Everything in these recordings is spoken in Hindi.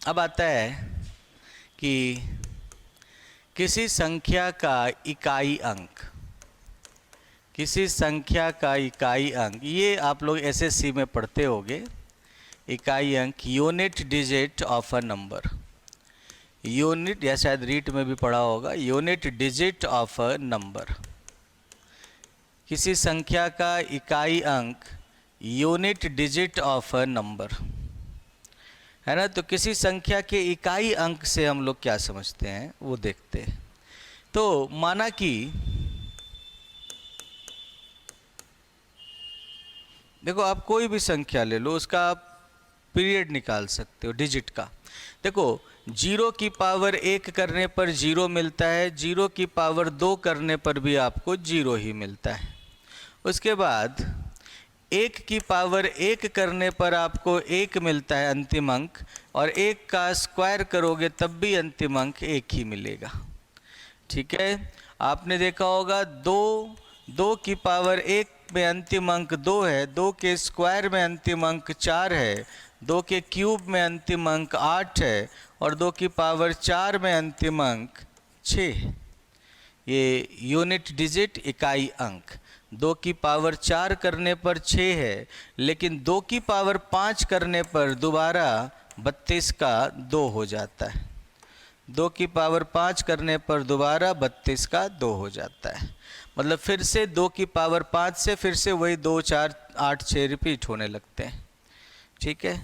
अब आता है कि किसी संख्या का इकाई अंक, किसी संख्या का इकाई अंक, ये आप लोग एसएससी में पढ़ते होंगे। इकाई अंक unit digit of a number, unit, या शायद रीट में भी पढ़ा होगा, unit digit of a number. किसी संख्या का इकाई अंक unit digit of a number, है ना। तो किसी संख्या के इकाई अंक से हम लोग क्या समझते हैं वो देखते हैं। तो माना कि देखो, आप कोई भी संख्या ले लो, उसका आप पीरियड निकाल सकते हो डिजिट का। देखो, 0 की पावर 1 करने पर 0 मिलता है, 0 की पावर 2 करने पर भी आपको 0 ही मिलता है। उसके बाद 1 की पावर 1 करने पर आपको 1 मिलता है अंतिम अंक, और 1 का स्क्वायर करोगे तब भी अंतिम अंक 1 ही मिलेगा। ठीक है। आपने देखा होगा 2 की पावर 1 में अंतिम अंक 2 है, 2 के स्क्वायर में अंतिम अंक 4 है, 2 के क्यूब में अंतिम अंक 8 है, और 2 की पावर 4 में अंतिम अंक 6 है। ये यूनिट डिजिट इकाई अंक 2 की पावर 4 करने पर 6 है, लेकिन 2 की पावर 5 करने पर दोबारा 32 का 2 हो जाता है। 2 की पावर 5 करने पर दोबारा 32 का 2 हो जाता है। मतलब फिर से 2 की पावर 5 से फिर से वही 2, 4, 8, 6 रिपीट होने लगते हैं। ठीक है।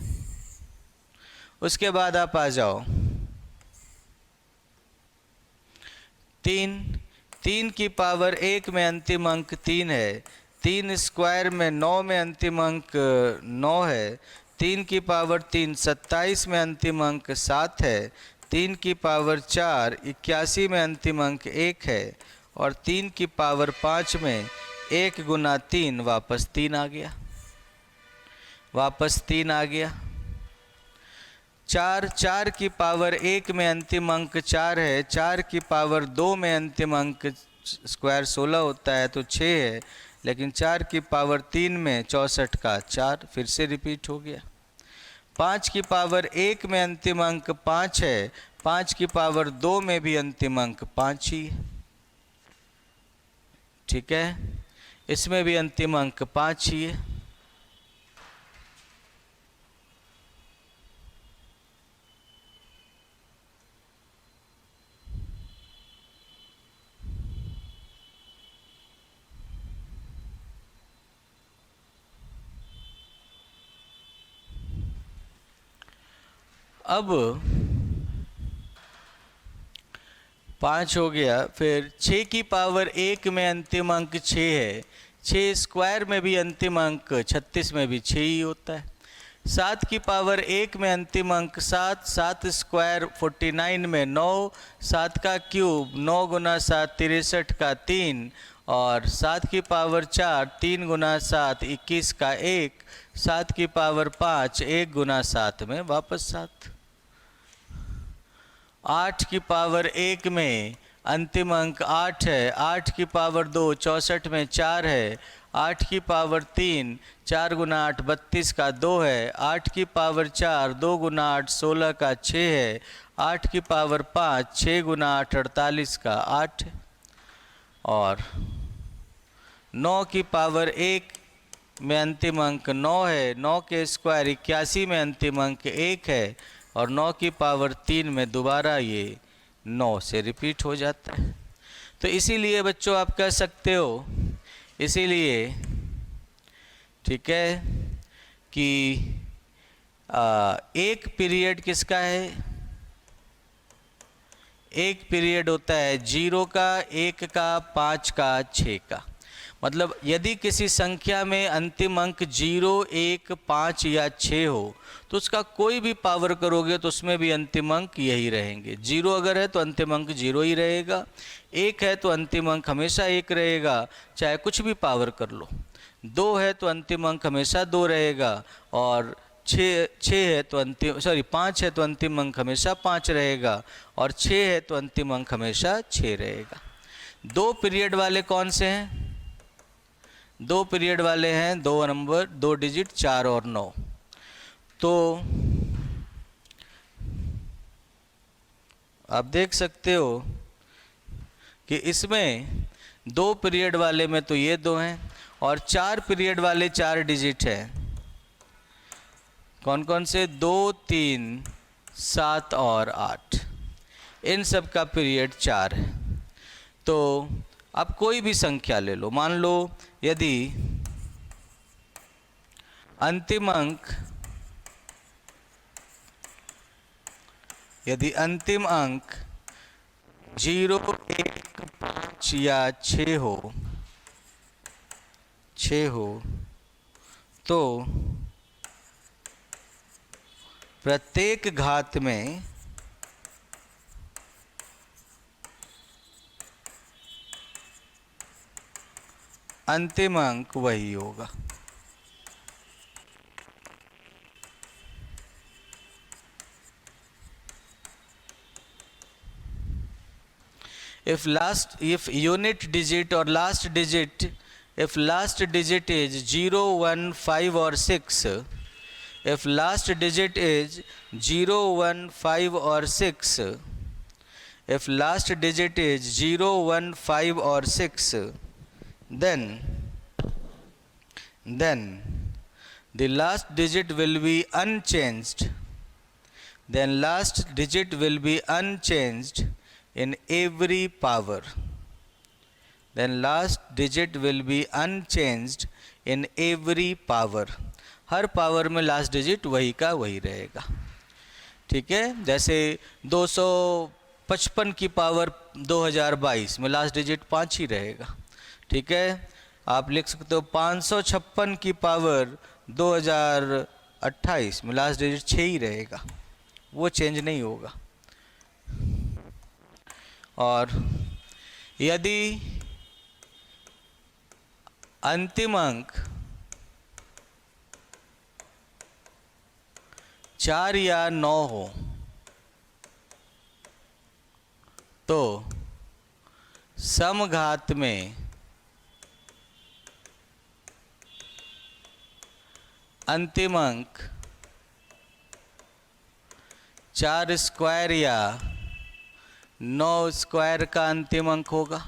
उसके बाद आप आ जाओ 3 की पावर 1 में अंतिम अंक 3 है, 3 स्क्वायर में 9 में अंतिम अंक 9 है, 3 की पावर 3 27 में अंतिम अंक 7 है, 3 की पावर 4 81 में अंतिम अंक 1 है, और 3 की पावर 5 में 1 गुना 3 वापस 3 आ गया, वापस 3 आ गया। 4 की पावर 1 में अंतिम अंक 4 है, 4 की पावर 2 में अंतिम अंक स्क्वायर 16 होता है तो 6 है, लेकिन 4 की पावर 3 में 64 का 4 फिर से रिपीट हो गया। 5 की पावर 1 में अंतिम अंक 5 है, 5 की पावर 2 में भी अंतिम अंक 5 ही है। ठीक है। इसमें भी अंतिम अंक 5 ही है। अब 5 हो गया, फिर 6 की पावर 1 में अंतिम अंक 6 है, 6 स्क्वायर में भी अंतिम अंक 36 में भी 6 ही होता है। 7 की पावर 1 में अंतिम अंक 7, 7 स्क्वायर 49 में 9, 7 का क्यूब 9 गुना 7 63 का 3, और 7 की पावर 4 3 गुना 7 21 का 1, 7 की पावर 5 1 गुना 7 में वापस 7। 8 की पावर 1 में अंतिम अंक 8 है, 8 की पावर 2 64 में 4 है, 8 की पावर 3 4 गुना 8 32 का 2 है, 8 की पावर 4 2 गुना 8 16 का 6 है, 8 की पावर 5 6 गुना 8 48 का 8 है, और 9 की पावर 1 में अंतिम अंक 9 है, 9 के स्क्वायर 81 में अंतिम अंक 1 है, और 9 की पावर 3 में दोबारा ये 9 से रिपीट हो जाता है। तो इसीलिए बच्चों आप कह सकते हो, इसीलिए ठीक है कि एक पीरियड किसका है, एक पीरियड होता है 0 का, 1 का, 5 का, 6 का। मतलब यदि किसी संख्या में अंतिम अंक 0, 1, 5 या 6 हो तो उसका कोई भी पावर करोगे तो उसमें भी अंतिम अंक यही रहेंगे। 0 अगर है तो अंतिम अंक 0 ही रहेगा, 1 है तो अंतिम अंक हमेशा 1 रहेगा, चाहे कुछ भी पावर कर लो। 2 है तो अंतिम अंक हमेशा 2 रहेगा, और 6 है तो अंतिम 5 है तो अंतिम अंक हमेशा 5 रहेगा, और 6 है तो अंतिम अंक हमेशा 6 रहेगा। 2 पीरियड वाले कौन से हैं? 2 पीरियड वाले हैं 2 नंबर 2 डिजिट 4 और 9। तो आप देख सकते हो कि इसमें 2 पीरियड वाले में तो ये 2 हैं और 4 पीरियड वाले 4 डिजिट हैं। कौन कौन से? 2, 3, 7 और 8। इन सब का पीरियड 4 है। तो आप कोई भी संख्या ले लो, मान लो यदि अंतिम अंक 0, 1, 5 या 6 हो तो प्रत्येक घात में अंतिम अंक वही होगा। if unit digit or last digit, if last digit is 0, 1, 5 or 6, if last digit is 0, 1, 5 or 6, if last digit is 0, 1, 5 or 6, then the last digit will be unchanged. Then last digit will be unchanged in every power. Then last digit will be unchanged in every power. Her power में लास्ट डिजिट वही का वही रहेगा। ठीक है, जैसे 255 की पावर 2022 में लास्ट डिजिट 5 ही रहेगा। ठीक है, आप लिख सकते हो 556 की पावर 2028 में लास्ट डिजिट 6 ही रहेगा, वो चेंज नहीं होगा। और यदि अंतिम अंक 4 या 9 हो तो समघात में अंतिम अंक 4 स्क्वायर या 9 स्क्वायर का अंतिम अंक होगा।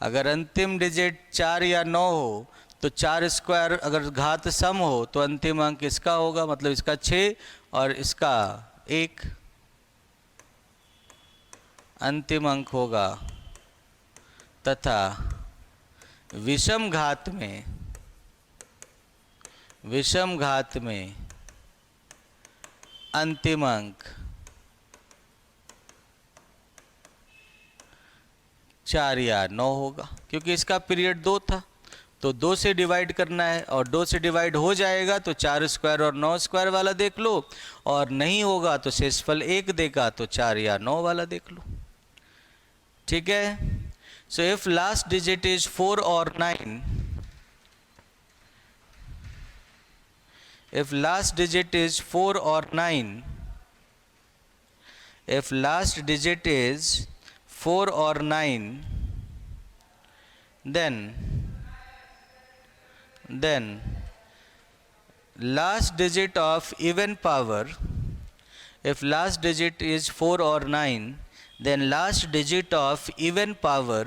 अगर अंतिम डिजिट 4 या 9 हो तो 4 स्क्वायर, अगर घात सम हो तो अंतिम अंक इसका होगा, मतलब इसका 6 और इसका 1 अंतिम अंक होगा। तथा विषम घात में अंतिम अंक 4 या 9 होगा, क्योंकि इसका पीरियड 2 था तो 2 से डिवाइड करना है, और 2 से डिवाइड हो जाएगा तो 4 स्क्वायर और 9 स्क्वायर वाला देख लो, और नहीं होगा तो शेषफल 1 देगा तो 4 या 9 वाला देख लो। ठीक है, so if last digit is 4 और 9, if last digit is 4 or 9, if last digit is 4 or 9, then last digit of even power, if last digit is 4 or 9, then last digit of even power,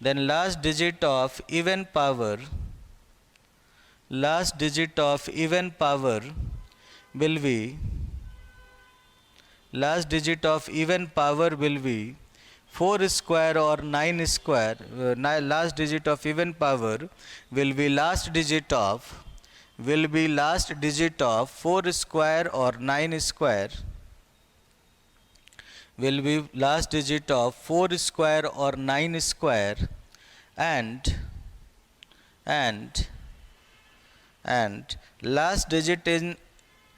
then last digit of even power will be 4 square or 9 square. Last digit of even power will be last digit of 4 square or 9 square, will be last digit of 4 square or 9 square, and last digit in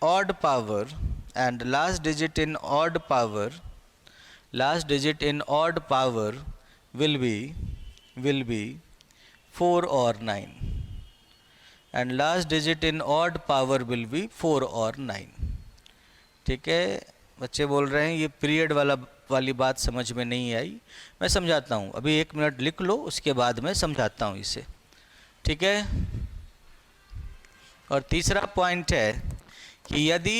odd power, and last digit in odd power will be 4 or 9, and last digit in odd power will be 4 or 9. ठीक है, बच्चे बोल रहे हैं ये पीरियड वाली बात समझ में नहीं आई, मैं समझाता हूँ। अभी 1 मिनट लिख लो, उसके बाद मैं समझाता हूँ इसे। ठीक है, और तीसरा पॉइंट है कि यदि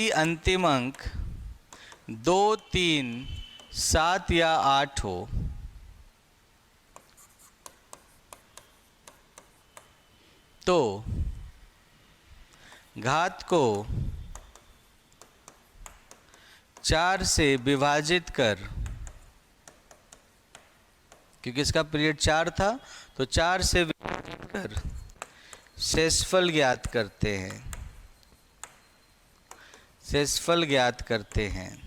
अंतिम अंक 2, 3, 7 या 8 हो तो घात को 4 से विभाजित कर, क्योंकि इसका पीरियड 4 था तो 4 से विभाजित कर शेषफल ज्ञात करते हैं, शेषफल ज्ञात करते हैं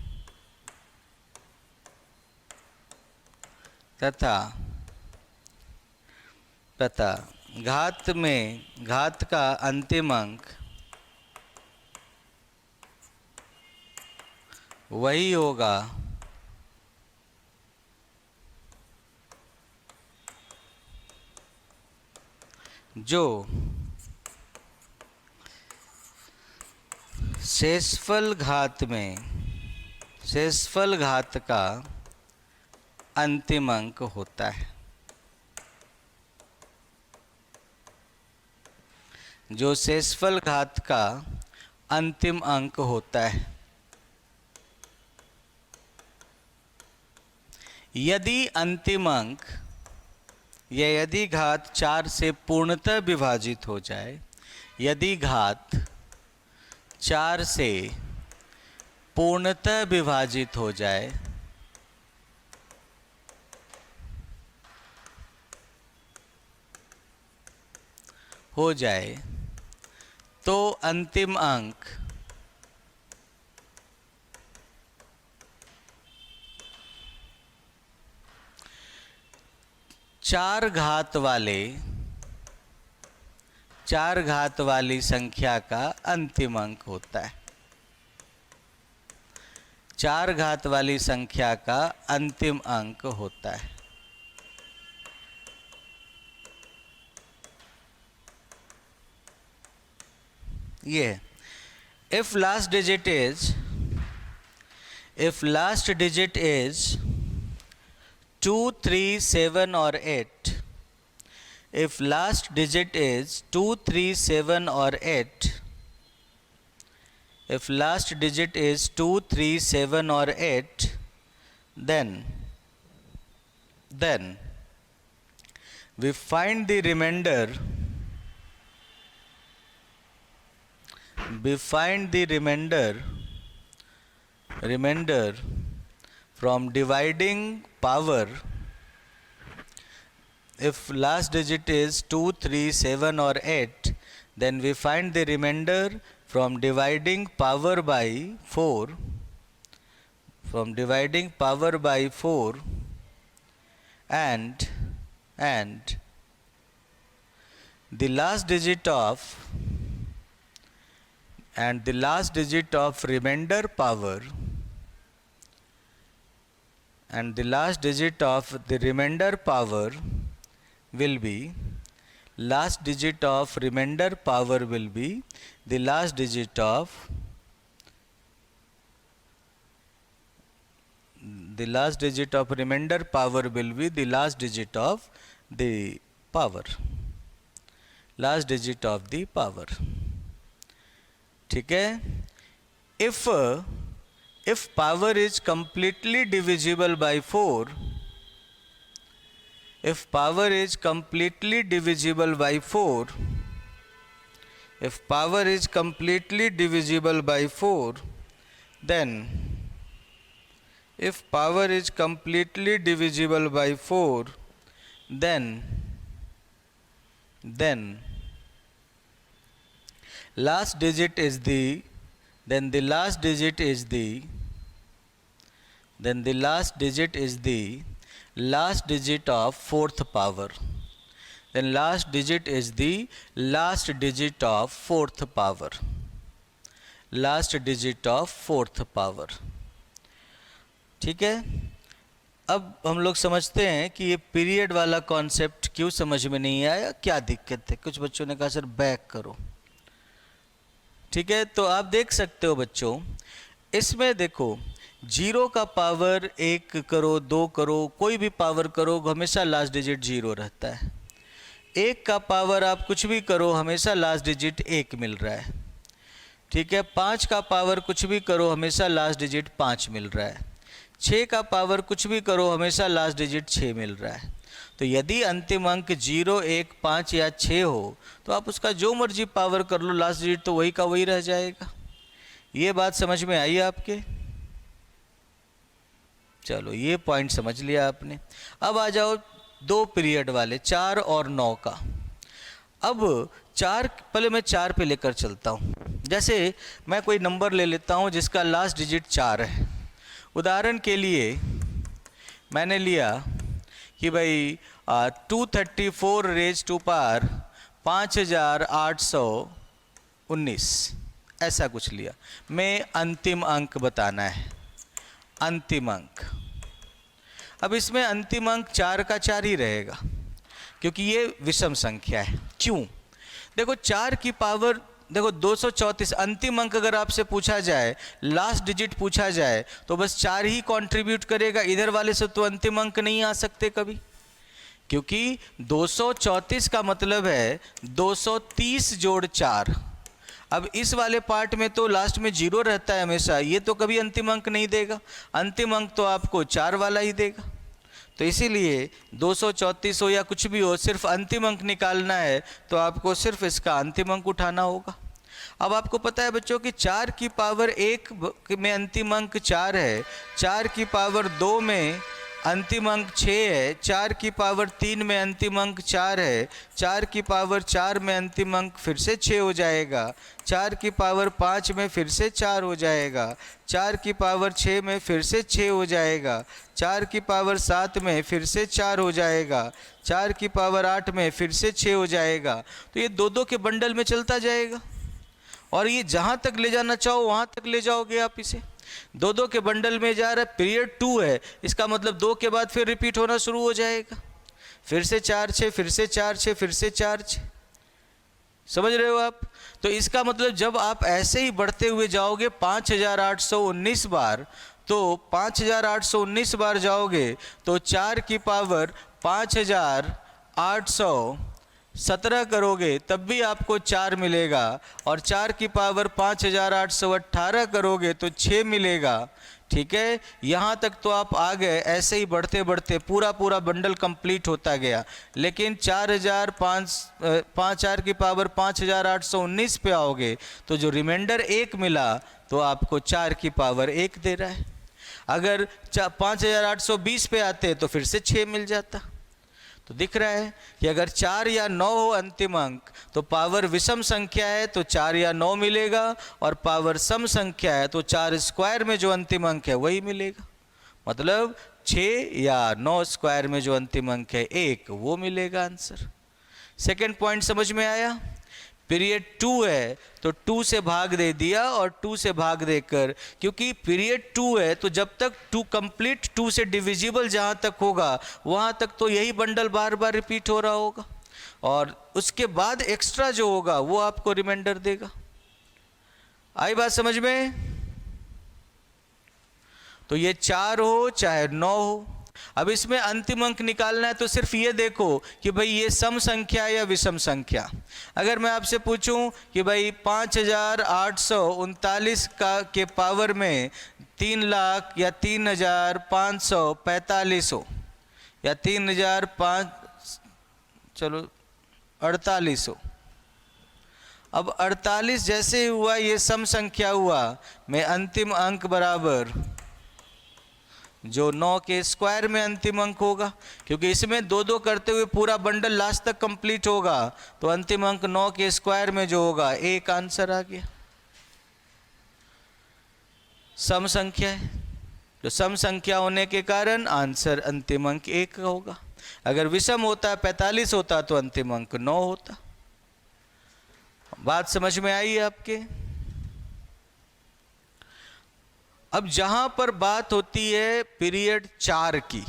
तथा घात का अंतिम अंक वही होगा जो शेषफल घात का अंतिम अंक होता है, जो शेषफल घात का अंतिम अंक होता है। यदि अंतिम अंक या यदि घात 4 से पूर्णतः विभाजित हो जाए, यदि घात 4 से पूर्णतः विभाजित हो जाए तो अंतिम अंक चार घात वाली संख्या का अंतिम अंक होता है। 4 घात वाली संख्या का अंतिम अंक होता है। ये if last digit is 2, 3, 7 or 8, if last digit is 2, 3, 7 or 8, if last digit is 2, 3, 7 or 8, then we find the remainder from dividing power. If last digit is 2, 3, 7 or 8, then we find the remainder from dividing power by 4. And the last digit of remainder power, and the last digit of the remainder power will be the last digit of remainder power will be the last digit of remainder power will be the last digit of the power, ठीक है। if power is completely divisible by 4, then the last digit is the last digit of fourth power. Then last digit is the last digit of fourth power. ठीक है। अब हम लोग समझते हैं कि ये पीरियड वाला कॉन्सेप्ट क्यों समझ में नहीं आया, क्या दिक्कत है। कुछ बच्चों ने कहा सर बैक करो, ठीक है। तो आप देख सकते हो बच्चों, इसमें देखो 0 का पावर 1 करो, 2 करो, कोई भी पावर करो, हमेशा लास्ट डिजिट 0 रहता है। 1 का पावर आप कुछ भी करो हमेशा लास्ट डिजिट 1 मिल रहा है, ठीक है। 5 का पावर कुछ भी करो हमेशा लास्ट डिजिट 5 मिल रहा है। 6 का पावर कुछ भी करो हमेशा लास्ट डिजिट 6 मिल रहा है। तो यदि अंतिम अंक 0, 1, 5 या 6 हो तो आप उसका जो मर्जी पावर कर लो, लास्ट डिजिट तो वही का वही रह जाएगा। ये बात समझ में आई आपके? चलो ये पॉइंट समझ लिया आपने। अब आ जाओ 2 पीरियड वाले 4 और 9 का। अब 4, पहले मैं 4 पे लेकर चलता हूँ। जैसे मैं कोई नंबर ले लेता हूँ जिसका लास्ट डिजिट 4 है। उदाहरण के लिए मैंने लिया कि भाई 234 रेज टू पावर 5819 ऐसा कुछ लिया। मैं अंतिम अंक बताना है, अंतिम अंक। अब इसमें अंतिम अंक 4 का 4 ही रहेगा क्योंकि ये विषम संख्या है। क्यों? देखो 4 की पावर, देखो 234 अंतिम अंक अगर आपसे पूछा जाए, लास्ट डिजिट पूछा जाए तो बस 4 ही कंट्रीब्यूट करेगा, इधर वाले से तो अंतिम अंक नहीं आ सकते कभी, क्योंकि 234 का मतलब है 230 जोड़ 4। अब इस वाले पार्ट में तो लास्ट में 0 रहता है हमेशा, ये तो कभी अंतिम अंक नहीं देगा, अंतिम अंक तो आपको 4 वाला ही देगा। तो इसीलिए 234 हो या कुछ भी हो, सिर्फ अंतिम अंक निकालना है तो आपको सिर्फ इसका अंतिम अंक उठाना होगा। अब आपको पता है बच्चों कि 4 की पावर 1 में अंतिम अंक 4 है, 4 की पावर 2 में अंतिम अंक 6 है, 4 की पावर 3 में अंतिम अंक 4 है, 4 की पावर 4 में अंतिम अंक फिर से 6 हो जाएगा, 4 की पावर 5 में फिर से 4 हो जाएगा, 4 की पावर 6 में फिर से 6 हो जाएगा, 4 की पावर 7 में फिर से 4 हो जाएगा, 4 की पावर 8 में फिर से 6 हो जाएगा। तो ये 2-2 के बंडल में चलता जाएगा और ये जहाँ तक ले जाना चाहो वहाँ तक ले जाओगे आप इसे। 2-2 के बंडल में जा रहा है, पीरियड 2 है, इसका मतलब 2 के बाद फिर रिपीट होना शुरू हो जाएगा, फिर से 4 6, फिर से 4 6, फिर से 4 6। समझ रहे हो आप? तो इसका मतलब जब आप ऐसे ही बढ़ते हुए जाओगे 5819 बार, तो 5819 बार जाओगे तो 4 की पावर 5817 करोगे तब भी आपको 4 मिलेगा, और 4 की पावर 5818 करोगे तो 6 मिलेगा। ठीक है, यहाँ तक तो आप आ गए। ऐसे ही बढ़ते बढ़ते पूरा बंडल कंप्लीट होता गया, लेकिन 4 की पावर 5819 पे आओगे तो जो रिमाइंडर 1 मिला तो आपको 4 की पावर 1 दे रहा है। अगर 5820 पे आते तो फिर से 6 मिल जाता। तो दिख रहा है कि अगर 4 या 9 हो अंतिम अंक तो पावर विषम संख्या है तो 4 या 9 मिलेगा, और पावर सम संख्या है तो 4 स्क्वायर में जो अंतिम अंक है वही मिलेगा। मतलब 6 या 9 स्क्वायर में जो अंतिम अंक है 1, वो मिलेगा आंसर। सेकंड पॉइंट समझ में आया? पीरियड 2 है तो 2 से भाग दे दिया, और 2 से भाग देकर, क्योंकि पीरियड 2 है तो जब तक 2 कंप्लीट 2 से डिविजिबल जहाँ तक होगा वहाँ तक तो यही बंडल बार बार रिपीट हो रहा होगा, और उसके बाद एक्स्ट्रा जो होगा वो आपको रिमाइंडर देगा। आई बात समझ में? तो ये 4 हो चाहे 9 हो। अब इसमें अंतिम अंक निकालना है तो सिर्फ ये देखो कि भाई ये सम संख्या या विषम संख्या। अगर मैं आपसे पूछूं कि भाई 5839 का के पावर में 3 लाख या 3545 हो, या 48 हो। अब 48 जैसे हुआ ये सम संख्या हुआ, में अंतिम अंक बराबर जो 9 के स्क्वायर में अंतिम अंक होगा, क्योंकि इसमें 2-2 करते हुए पूरा बंडल लास्ट तक कंप्लीट होगा, तो अंतिम अंक 9 के स्क्वायर में जो होगा 1 आंसर आ गया। सम संख्या है तो सम संख्या होने के कारण आंसर अंतिम अंक 1 होगा। अगर विषम होता 45 होता तो अंतिम अंक 9 होता। बात समझ में आई आपके? अब जहां पर बात होती है पीरियड 4 की,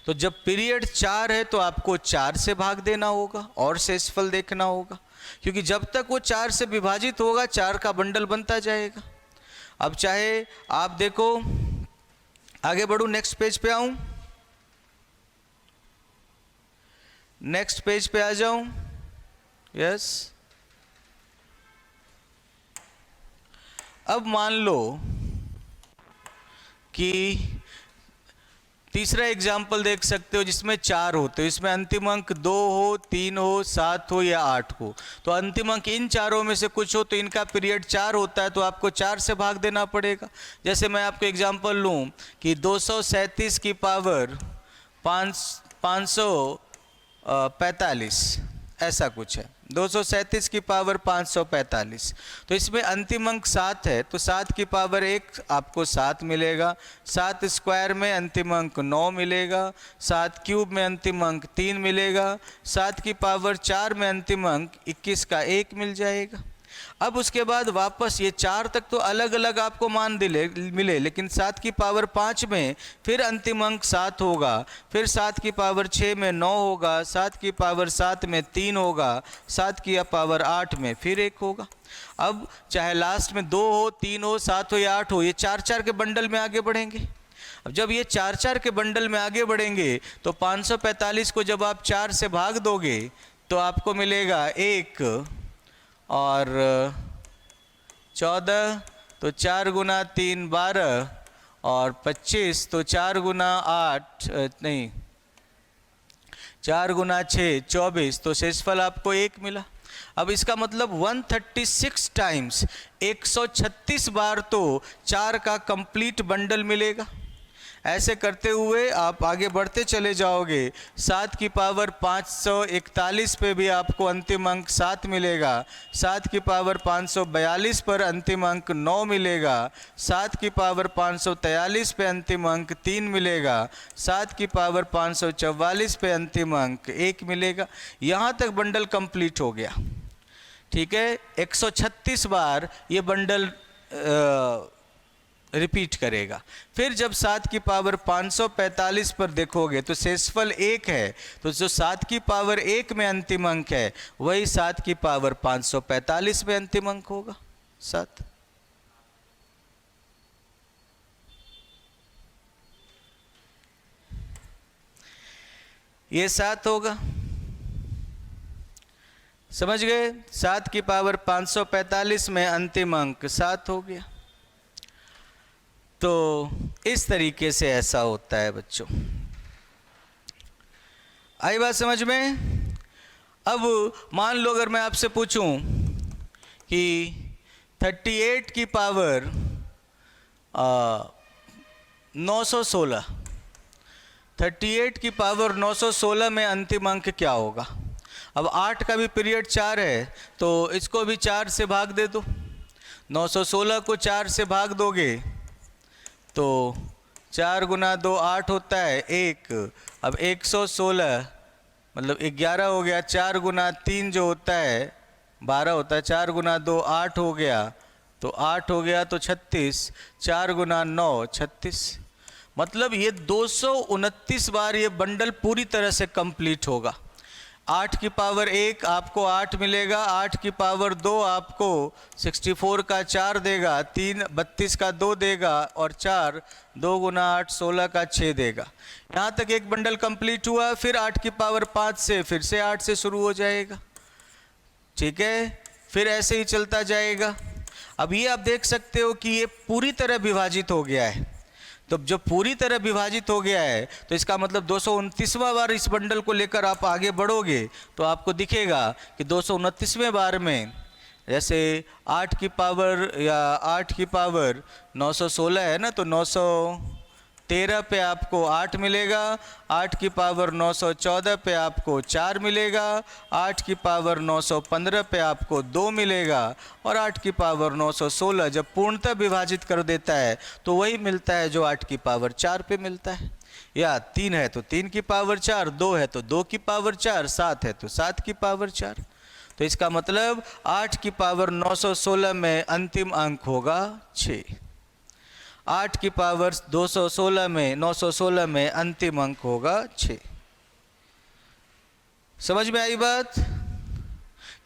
तो जब पीरियड 4 है तो आपको 4 से भाग देना होगा और शेषफल देखना होगा, क्योंकि जब तक वो 4 से विभाजित होगा 4 का बंडल बनता जाएगा। अब चाहे आप देखो, आगे बढ़ूं, नेक्स्ट पेज पे आऊं। नेक्स्ट पेज पे आ जाऊं? यस। अब मान लो कि तीसरा एग्जाम्पल देख सकते हो जिसमें 4 होते हो, इसमें अंतिम अंक 2 हो, 3 हो, 7 हो या 8 हो। तो अंतिम अंक इन चारों में से कुछ हो तो इनका पीरियड 4 होता है, तो आपको 4 से भाग देना पड़ेगा। जैसे मैं आपको एग्जाम्पल लूँ कि 237 की पावर 545, ऐसा कुछ है। 237 की पावर 545, तो इसमें अंतिम अंक 7 है, तो 7 की पावर 1 आपको 7 मिलेगा। 7 स्क्वायर में अंतिम अंक 9 मिलेगा। 7 क्यूब में अंतिम अंक 3 मिलेगा। 7 की पावर 4 में अंतिम अंक 21 का 1 मिल जाएगा। अब उसके बाद वापस ये 4 तक तो अलग अलग आपको मान मिले, लेकिन 7 की पावर 5 में फिर अंतिम अंक 7 होगा, फिर 7 की पावर 6 में 9 होगा, 7 की पावर 7 में 3 होगा, 7 की पावर 8 में फिर 1 होगा। अब चाहे लास्ट में 2 हो, 3 हो, 7 हो या 8 हो, ये 4-4 के बंडल में आगे बढ़ेंगे। अब जब ये 4-4 के बंडल में आगे बढ़ेंगे तो 545 को जब आप 4 से भाग दोगे तो आपको मिलेगा 1 और 14, तो 4 गुना 3 12 और 25, तो 4 गुना 8 नहीं 4 गुना 6 24, तो शेषफल आपको 1 मिला। अब इसका मतलब 136 टाइम्स 136 बार तो 4 का कंप्लीट बंडल मिलेगा। ऐसे करते हुए आप आगे बढ़ते चले जाओगे। 7 की पावर 541 पे भी आपको अंतिम अंक 7 मिलेगा। 7 की पावर 542 पर अंतिम अंक 9 मिलेगा। 7 की पावर 543 पे अंतिम अंक 3 मिलेगा। 7 की पावर 544 पे अंतिम अंक 1 मिलेगा। यहाँ तक बंडल कंप्लीट हो गया। ठीक है, 136 बार ये बंडल रिपीट करेगा। फिर जब 7 की पावर 545 पर देखोगे तो शेषफल 1 है, तो जो 7 की पावर 1 में अंतिम अंक है वही 7 की पावर 545 में अंतिम अंक होगा, 7। ये 7 होगा, समझ गए? 7 की पावर 545 में अंतिम अंक 7 हो गया। तो इस तरीके से ऐसा होता है बच्चों। आई बात समझ में? अब मान लो अगर मैं आपसे पूछूं कि 38 की पावर 916, 38 की पावर 916 में अंतिम अंक क्या होगा? अब 8 का भी पीरियड 4 है, तो इसको भी 4 से भाग दे दो। 916 को 4 से भाग दोगे तो 4 गुना 2 8 होता है 1। अब 116 मतलब 11 हो गया। 4 गुना 3 जो होता है 12 होता है। 4 गुना 2 8 हो गया, तो 8 हो गया तो 36। 4 गुना 9 36। मतलब ये 229 बार ये बंडल पूरी तरह से कंप्लीट होगा। 8 की पावर 1 आपको 8 मिलेगा। 8 की पावर 2 आपको 64 का 4 देगा। 3 32 का 2 देगा और 4 2 गुना 8 16 का 6 देगा। यहाँ तक एक बंडल कंप्लीट हुआ। फिर 8 की पावर 5 से फिर से 8 से शुरू हो जाएगा। ठीक है, फिर ऐसे ही चलता जाएगा। अब ये आप देख सकते हो कि ये पूरी तरह विभाजित हो गया है। तो जब पूरी तरह विभाजित हो गया है तो इसका मतलब 229वां बार इस बंडल को लेकर आप आगे बढ़ोगे तो आपको दिखेगा कि 229वें बार में जैसे 8 की पावर या 8 की पावर 916 है ना, तो 913 पे आपको 8 मिलेगा। 8 की पावर 914 पे आपको 4 मिलेगा। 8 की पावर 915 पे आपको 2 मिलेगा। और 8 की पावर 916 जब पूर्णतः विभाजित कर देता है तो वही मिलता है जो 8 की पावर 4 पे मिलता है। या 3 है तो 3 की पावर 4, 2 है तो 2 की पावर 4, 7 है तो 7 की पावर 4। तो इसका मतलब 8 की पावर 916 में अंतिम अंक होगा 6। 8 की पावर 216 में 916 में अंतिम अंक होगा 6। समझ में आई बात?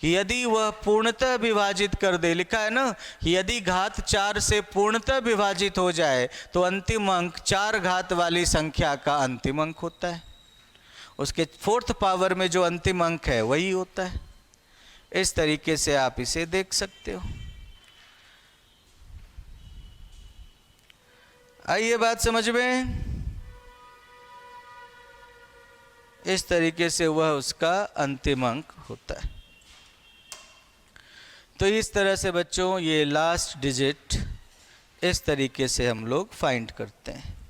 कि यदि वह पूर्णतः विभाजित कर दे, लिखा है ना कि यदि घात 4 से पूर्णतः विभाजित हो जाए तो अंतिम अंक 4 घात वाली संख्या का अंतिम अंक होता है। उसके फोर्थ पावर में जो अंतिम अंक है वही होता है। इस तरीके से आप इसे देख सकते हो। आइए बात समझ में। इस तरीके से वह उसका अंतिम अंक होता है। तो इस तरह से बच्चों ये लास्ट डिजिट इस तरीके से हम लोग फाइंड करते हैं।